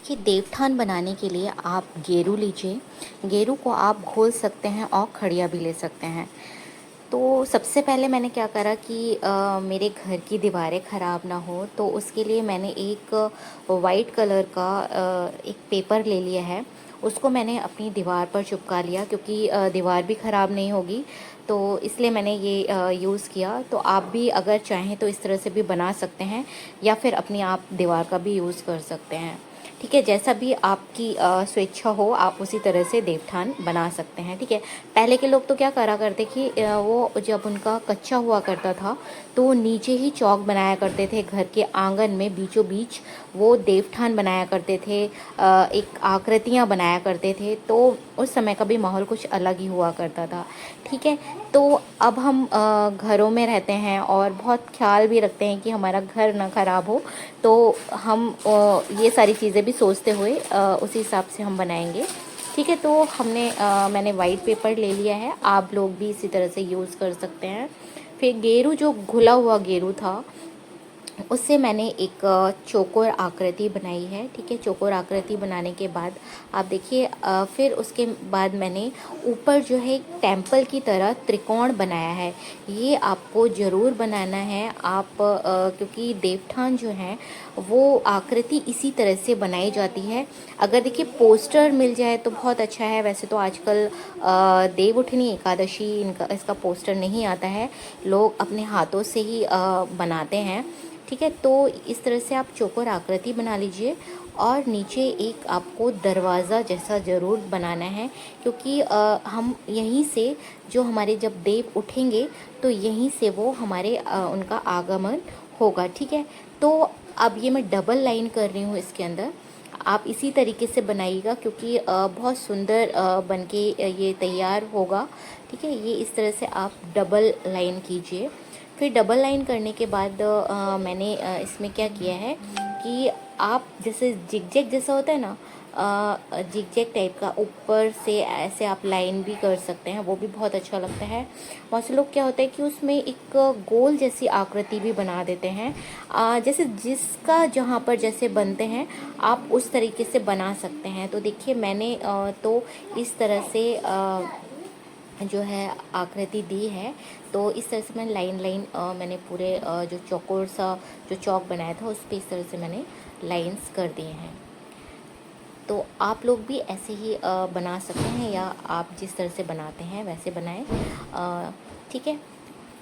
देखिए, देवठान बनाने के लिए आप गेरू लीजिए। गेरू को आप घोल सकते हैं और खड़िया भी ले सकते हैं। तो सबसे पहले मैंने क्या करा कि मेरे घर की दीवारें ख़राब ना हो, तो उसके लिए मैंने एक वाइट कलर का एक पेपर ले लिया है। उसको मैंने अपनी दीवार पर चिपका लिया, क्योंकि दीवार भी ख़राब नहीं होगी, तो इसलिए मैंने ये यूज़ किया। तो आप भी अगर चाहें तो इस तरह से भी बना सकते हैं, या फिर अपनी आप दीवार का भी यूज़ कर सकते हैं। ठीक है, जैसा भी आपकी स्वेच्छा हो, आप उसी तरह से देवठान बना सकते हैं। ठीक है, पहले के लोग तो क्या करा करते कि वो जब उनका कच्चा हुआ करता था, तो वो नीचे ही चौक बनाया करते थे, घर के आंगन में बीचों बीच वो देवठान बनाया करते थे, एक आकृतियाँ बनाया करते थे। तो उस समय का भी माहौल कुछ अलग ही हुआ करता था। ठीक है, तो अब हम घरों में रहते हैं और बहुत ख्याल भी रखते हैं कि हमारा घर ना ख़राब हो, तो हम ये सारी चीज़ें भी सोचते हुए उसी हिसाब से हम बनाएंगे। ठीक है, तो मैंने वाइट पेपर ले लिया है, आप लोग भी इसी तरह से यूज़ कर सकते हैं। फिर गेरू, जो घुला हुआ गेरू था, उससे मैंने एक चौकोर आकृति बनाई है। ठीक है, चौकोर आकृति बनाने के बाद आप देखिए, फिर उसके बाद मैंने ऊपर जो है एक टेम्पल की तरह त्रिकोण बनाया है। ये आपको ज़रूर बनाना है आप, क्योंकि देवठान जो है वो आकृति इसी तरह से बनाई जाती है। अगर देखिए पोस्टर मिल जाए तो बहुत अच्छा है। वैसे तो आजकल देवउठनी एकादशी इसका पोस्टर नहीं आता है, लोग अपने हाथों से ही बनाते हैं। ठीक है, तो इस तरह से आप चौकोर आकृति बना लीजिए, और नीचे एक आपको दरवाज़ा जैसा ज़रूर बनाना है, क्योंकि हम यहीं से, जो हमारे जब देव उठेंगे तो यहीं से वो हमारे उनका आगमन होगा। ठीक है, तो अब ये मैं डबल लाइन कर रही हूँ इसके अंदर। आप इसी तरीके से बनाइएगा, क्योंकि बहुत सुंदर बनके ये तैयार होगा। ठीक है, ये इस तरह से आप डबल लाइन कीजिए। फिर डबल लाइन करने के बाद मैंने इसमें क्या किया है कि आप जैसे जिगजैग जैसा होता है ना, जिगजैग टाइप का ऊपर से ऐसे आप लाइन भी कर सकते हैं, वो भी बहुत अच्छा लगता है। बहुत से लोग क्या होता है कि उसमें एक गोल जैसी आकृति भी बना देते हैं। जैसे जिसका जहाँ पर जैसे बनते हैं, आप उस तरीके से बना सकते हैं। तो देखिए, मैंने तो इस तरह से जो है आकृति दी है। तो इस तरह से मैंने लाइन लाइन मैंने पूरे जो चौकोर सा जो चौक बनाया था, उस पर इस तरह से मैंने लाइंस कर दिए हैं। तो आप लोग भी ऐसे ही बना सकते हैं, या आप जिस तरह से बनाते हैं वैसे बनाएं। ठीक है,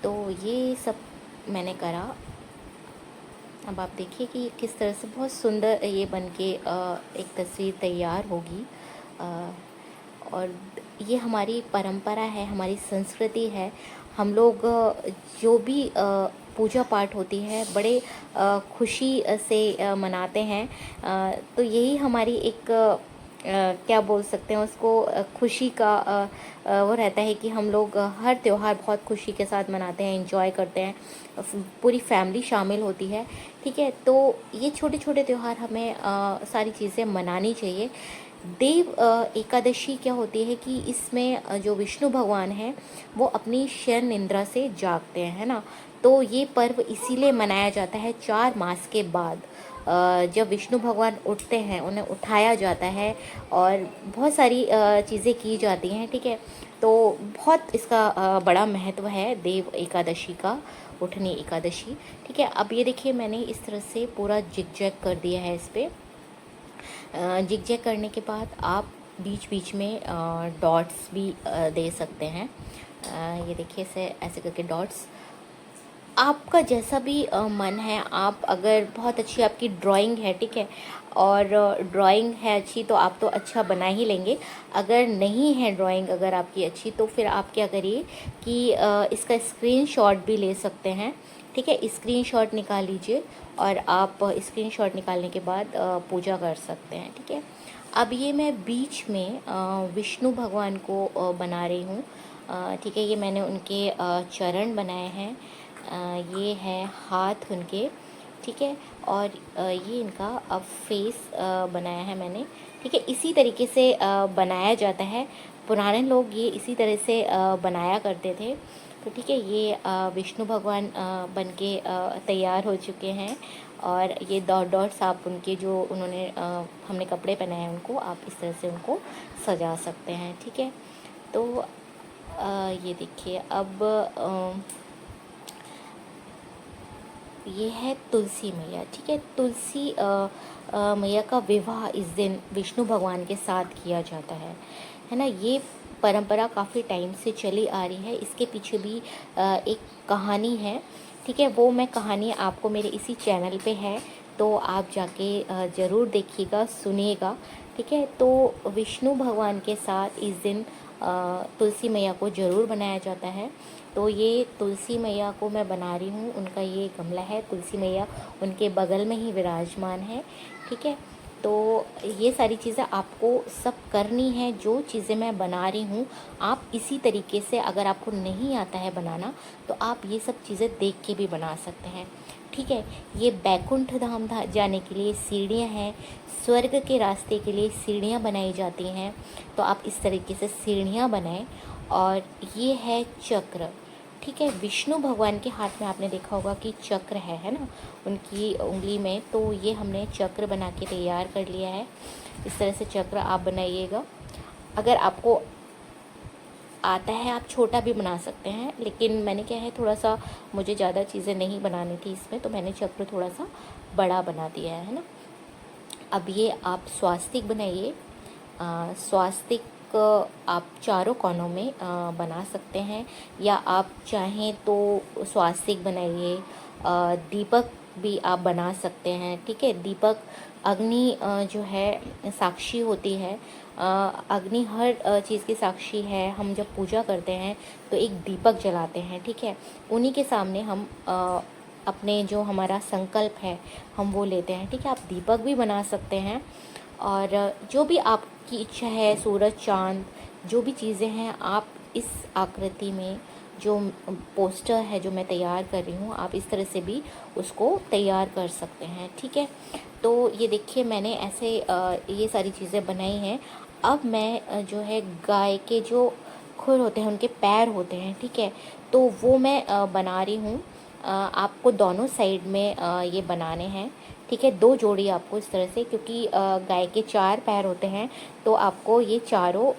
तो ये सब मैंने करा। अब आप देखिए कि किस तरह से बहुत सुंदर ये बन के एक तस्वीर तैयार होगी। और ये हमारी परंपरा है, हमारी संस्कृति है। हम लोग जो भी पूजा पाठ होती है, बड़े खुशी से मनाते हैं। तो यही हमारी एक क्या बोल सकते हैं उसको, खुशी का वो रहता है कि हम लोग हर त्यौहार बहुत खुशी के साथ मनाते हैं, एंजॉय करते हैं, पूरी फैमिली शामिल होती है। ठीक है, तो ये छोटे छोटे त्यौहार हमें सारी चीज़ें मनानी चाहिए। देव एकादशी क्या होती है कि इसमें जो विष्णु भगवान हैं वो अपनी शयन निद्रा से जागते हैं, है ना। तो ये पर्व इसीलिए मनाया जाता है 4 मास के बाद। जब विष्णु भगवान उठते हैं, उन्हें उठाया जाता है, और बहुत सारी चीज़ें की जाती हैं। ठीक है, तो बहुत इसका बड़ा महत्व है देव एकादशी का, उठनी एकादशी। ठीक है, अब ये देखिए, मैंने इस तरह से पूरा जिग-जैग कर दिया है इस पर। जिग-जैग करने के बाद आप बीच बीच में डॉट्स भी दे सकते हैं। ये देखिए, ऐसे करके डॉट्स, आपका जैसा भी मन है। आप अगर बहुत अच्छी आपकी ड्राइंग है, ठीक है, और ड्राइंग है अच्छी, तो आप तो अच्छा बना ही लेंगे। अगर नहीं है ड्राइंग अगर आपकी अच्छी, तो फिर आप क्या करिए कि इसका स्क्रीनशॉट भी ले सकते हैं। ठीक है, स्क्रीनशॉट निकाल लीजिए, और आप स्क्रीनशॉट निकालने के बाद पूजा कर सकते हैं। ठीक है, अब ये मैं बीच में विष्णु भगवान को बना रही हूँ। ठीक है, ये मैंने उनके चरण बनाए हैं। ये है हाथ उनके। ठीक है, और ये इनका अब फेस बनाया है मैंने। ठीक है, इसी तरीके से बनाया जाता है। पुराने लोग ये इसी तरह से बनाया करते थे। तो ठीक है, ये विष्णु भगवान बन के तैयार हो चुके हैं, और ये डॉट डॉट्स आप उनके जो उन्होंने हमने कपड़े पहनाए हैं उनको आप इस तरह से उनको सजा सकते हैं। ठीक है, तो ये देखिए अब ये है तुलसी मैया। ठीक है, तुलसी मैया का विवाह इस दिन विष्णु भगवान के साथ किया जाता है ना। ये परंपरा काफ़ी टाइम से चली आ रही है। इसके पीछे भी एक कहानी है। ठीक है, वो मैं कहानी आपको मेरे इसी चैनल पे है, तो आप जाके ज़रूर देखिएगा, सुनिएगा। ठीक है, तो विष्णु भगवान के साथ इस दिन तुलसी मैया को ज़रूर बनाया जाता है। तो ये तुलसी मैया को मैं बना रही हूँ, उनका ये गमला है, तुलसी मैया उनके बगल में ही विराजमान है। ठीक है, तो ये सारी चीज़ें आपको सब करनी है। जो चीज़ें मैं बना रही हूँ आप इसी तरीके से, अगर आपको नहीं आता है बनाना तो आप ये सब चीज़ें देख के भी बना सकते हैं। ठीक है, ये बैकुंठ धाम जाने के लिए सीढ़ियाँ हैं, स्वर्ग के रास्ते के लिए सीढ़ियाँ बनाई जाती हैं, तो आप इस तरीके से सीढ़ियाँ बनाएं। और ये है चक्र। ठीक है, विष्णु भगवान के हाथ में आपने देखा होगा कि चक्र है ना, उनकी उंगली में, तो ये हमने चक्र बना के तैयार कर लिया है। इस तरह से चक्र आप बनाइएगा। अगर आपको आता है आप छोटा भी बना सकते हैं, लेकिन मैंने क्या है थोड़ा सा मुझे ज़्यादा चीज़ें नहीं बनानी थी इसमें, तो मैंने चक्र थोड़ा सा बड़ा बना दिया है ना। अब ये आप स्वास्तिक बनाइए। स्वास्तिक आप चारों कोनों में बना सकते हैं, या आप चाहें तो स्वास्तिक बनाइए। दीपक भी आप बना सकते हैं। ठीक है, दीपक अग्नि जो है साक्षी होती है। अग्नि हर चीज़ की साक्षी है। हम जब पूजा करते हैं तो एक दीपक जलाते हैं। ठीक है, उन्हीं के सामने हम अपने जो हमारा संकल्प है हम वो लेते हैं। ठीक है, आप दीपक भी बना सकते हैं, और जो भी आपकी इच्छा है, सूरज चाँद जो भी चीज़ें हैं आप इस आकृति में, जो पोस्टर है जो मैं तैयार कर रही हूँ, आप इस तरह से भी उसको तैयार कर सकते हैं। ठीक है, तो ये देखिए मैंने ऐसे ये सारी चीज़ें बनाई हैं। अब मैं जो है गाय के जो खुर होते हैं, उनके पैर होते हैं, ठीक है, तो वो मैं बना रही हूँ। आपको दोनों साइड में ये बनाने हैं। ठीक है, 2 जोड़ी आपको इस तरह से, क्योंकि गाय के 4 पैर होते हैं, तो आपको ये चारों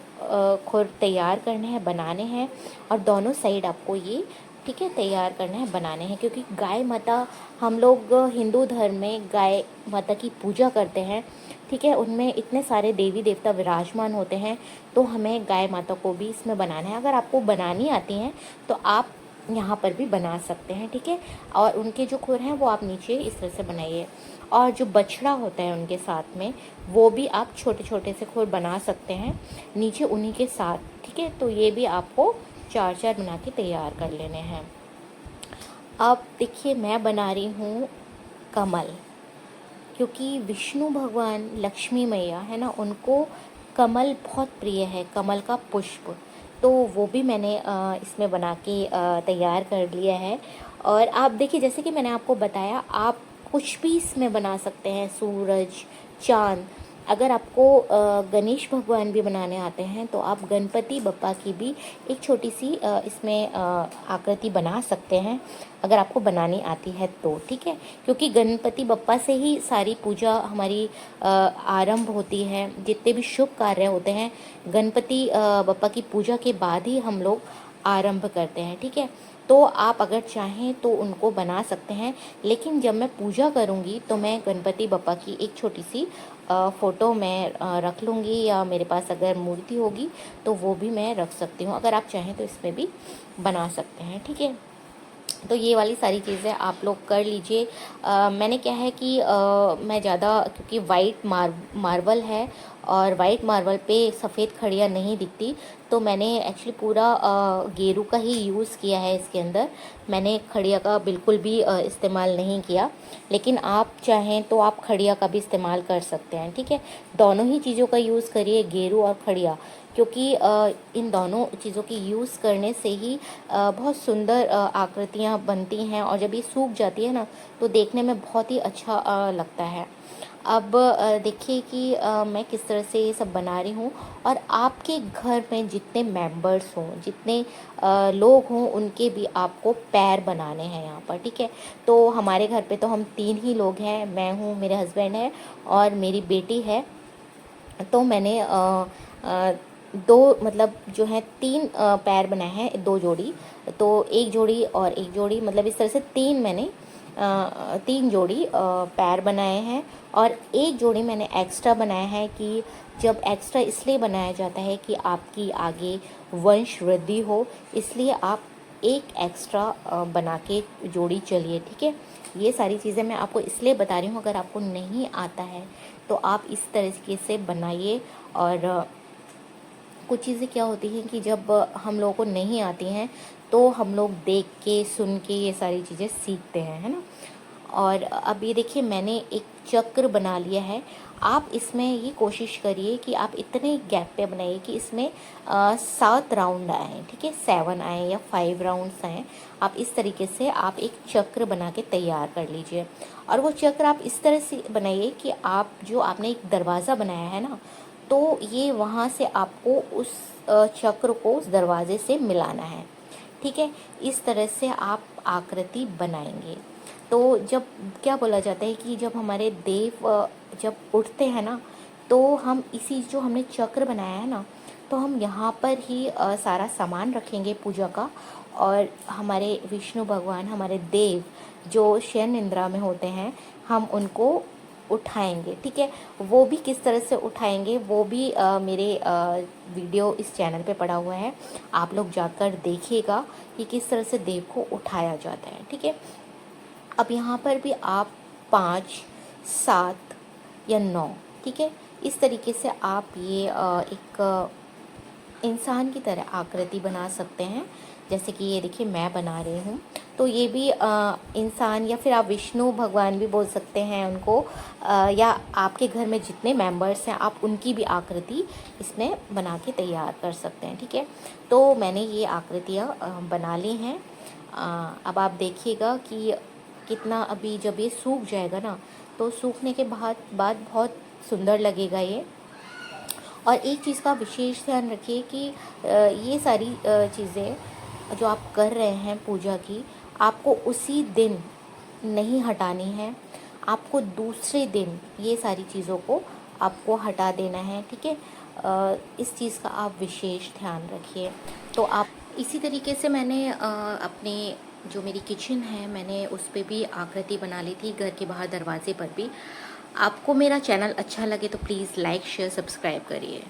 खुर तैयार करने हैं, बनाने हैं, और दोनों साइड आपको ये, ठीक है, तैयार करना है, बनाने हैं। क्योंकि गाय माता, हम लोग हिंदू धर्म में गाय माता की पूजा करते हैं। ठीक है, उनमें इतने सारे देवी देवता विराजमान होते हैं, तो हमें गाय माता को भी इसमें बनाना है। अगर आपको बनानी आती हैं तो आप यहाँ पर भी बना सकते हैं। ठीक है, और उनके जो खुर हैं वो आप नीचे इस तरह से बनाइए। और जो बछड़ा होता है उनके साथ में, वो भी आप छोटे छोटे से खुर बना सकते हैं नीचे उन्हीं के साथ। ठीक है, तो ये भी आपको 4-4 बना के तैयार कर लेने हैं। अब देखिए मैं बना रही हूँ कमल, क्योंकि विष्णु भगवान, लक्ष्मी मैया है ना, उनको कमल बहुत प्रिय है, कमल का पुष्प। तो वो भी मैंने इसमें बना के तैयार कर लिया है। और आप देखिए, जैसे कि मैंने आपको बताया, आप कुछ भी इसमें बना सकते हैं, सूरज, चाँद। अगर आपको गणेश भगवान भी बनाने आते हैं तो आप गणपति बप्पा की भी एक छोटी सी इसमें आकृति बना सकते हैं, अगर आपको बनानी आती है तो। ठीक है, क्योंकि गणपति बप्पा से ही सारी पूजा हमारी आरंभ होती है। जितने भी शुभ कार्य होते हैं गणपति बप्पा की पूजा के बाद ही हम लोग आरंभ करते हैं। ठीक है, तो आप अगर चाहें तो उनको बना सकते हैं, लेकिन जब मैं पूजा करूंगी तो मैं गणपति बप्पा की एक छोटी सी फ़ोटो मैं रख लूँगी, या मेरे पास अगर मूर्ति होगी तो वो भी मैं रख सकती हूँ। अगर आप चाहें तो इसमें भी बना सकते हैं। ठीक है, तो ये वाली सारी चीज़ें आप लोग कर लीजिए। मैंने क्या है कि मैं ज़्यादा, क्योंकि वाइट मार्बल है और वाइट मार्बल पे सफ़ेद खड़िया नहीं दिखती, तो मैंने एक्चुअली पूरा गेरू का ही यूज़ किया है इसके अंदर। मैंने खड़िया का बिल्कुल भी इस्तेमाल नहीं किया, लेकिन आप चाहें तो आप खड़िया का भी इस्तेमाल कर सकते हैं। ठीक है, दोनों ही चीज़ों का यूज़ करिए, गेरू और खड़िया, क्योंकि इन दोनों चीज़ों की यूज़ करने से ही बहुत सुंदर आकृतियाँ बनती हैं, और जब ये सूख जाती है ना तो देखने में बहुत ही अच्छा लगता है। अब देखिए कि मैं किस तरह से ये सब बना रही हूँ, और आपके घर में जितने मेंबर्स हों, जितने लोग हों, उनके भी आपको पैर बनाने हैं यहाँ पर, ठीक है। तो हमारे घर पे तो हम 3 ही लोग हैं, मैं हूँ, मेरे हस्बैंड है और मेरी बेटी है। तो मैंने दो मतलब जो है 3 पैर बनाए हैं, 2 जोड़ी। तो 1 जोड़ी और 1 जोड़ी, मतलब इस तरह से 3 मैंने 3 जोड़ी पैर बनाए हैं। और 1 जोड़ी मैंने एक्स्ट्रा बनाया है कि जब एक्स्ट्रा इसलिए बनाया जाता है कि आपकी आगे वंश वृद्धि हो, इसलिए आप एक एक्स्ट्रा बना के जोड़ी चलिए, ठीक है। ये सारी चीज़ें मैं आपको इसलिए बता रही हूँ, अगर आपको नहीं आता है तो आप इस तरीके से बनाइए। और कुछ चीज़ें क्या होती हैं कि जब हम लोगों को नहीं आती हैं तो हम लोग देख के सुन के ये सारी चीज़ें सीखते हैं, है ना। और अब ये देखिए मैंने एक चक्र बना लिया है। आप इसमें ये कोशिश करिए कि आप इतने गैप पे बनाइए कि इसमें 7 राउंड आएँ, ठीक है, 7 आएँ या 5 राउंड्स आएँ। आप इस तरीके से आप एक चक्र बना के तैयार कर लीजिए। और वो चक्र आप इस तरह से बनाइए कि आप जो आपने एक दरवाज़ा बनाया है ना, तो ये वहाँ से आपको उस चक्र को उस दरवाजे से मिलाना है, ठीक है। इस तरह से आप आकृति बनाएंगे। तो जब क्या बोला जाता है कि जब हमारे देव जब उठते हैं ना, तो हम इसी जो हमने चक्र बनाया है ना, तो हम यहाँ पर ही सारा सामान रखेंगे पूजा का। और हमारे विष्णु भगवान, हमारे देव जो शयन निद्रा में होते हैं, हम उनको उठाएंगे, ठीक है। वो भी किस तरह से उठाएंगे वो भी मेरे वीडियो इस चैनल पे पड़ा हुआ है, आप लोग जाकर देखिएगा कि किस तरह से देव को उठाया जाता है, ठीक है। अब यहाँ पर भी आप 5, 7 या 9, ठीक है, इस तरीके से आप ये एक इंसान की तरह आकृति बना सकते हैं। जैसे कि ये देखिए मैं बना रही हूँ, तो ये भी इंसान, या फिर आप विष्णु भगवान भी बोल सकते हैं उनको, या आपके घर में जितने मेंबर्स हैं आप उनकी भी आकृति इसमें बना के तैयार कर सकते हैं, ठीक है। तो मैंने ये आकृतियाँ बना ली हैं। अब आप देखिएगा कि कितना, अभी जब ये सूख जाएगा ना, तो सूखने के बाद बहुत सुंदर लगेगा ये। और एक चीज़ का विशेष ध्यान रखिए कि ये सारी चीज़ें जो आप कर रहे हैं पूजा की, आपको उसी दिन नहीं हटानी है, आपको दूसरे दिन ये सारी चीज़ों को आपको हटा देना है, ठीक है। इस चीज़ का आप विशेष ध्यान रखिए। तो आप इसी तरीके से मैंने अपने जो मेरी किचन है, मैंने उस पर भी आकृति बना ली थी, घर के बाहर दरवाजे पर भी। आपको मेरा चैनल अच्छा लगे तो प्लीज़ लाइक शेयर सब्सक्राइब करिए।